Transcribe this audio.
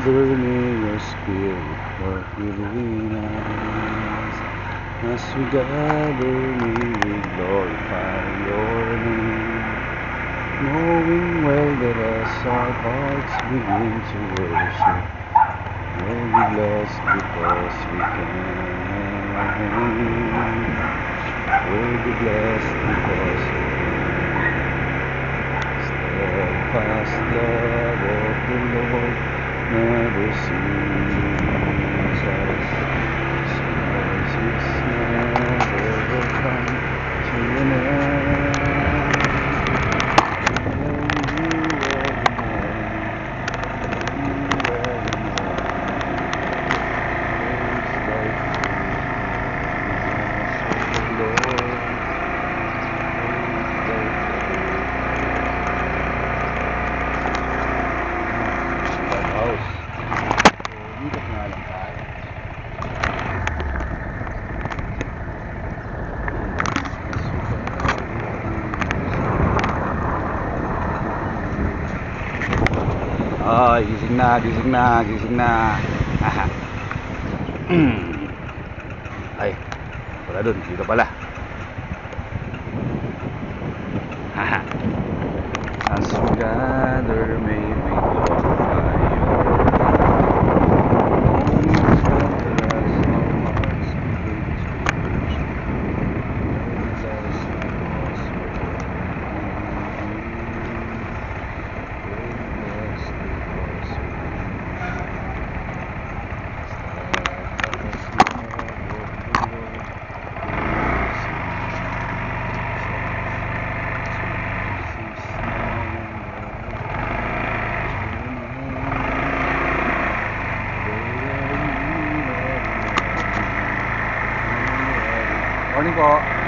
burning your spirit within us. As we gather, may we glorify your name, knowing well that as our hearts begin to worship, we'll be blessed because we can. We'll be blessed because we can. Steadfast love of the Lord never ceases. His never will come to an end. Gising na, gising na, gising na. Ay, wala dun, dito pala. As we gather, may we glorify your Morning po.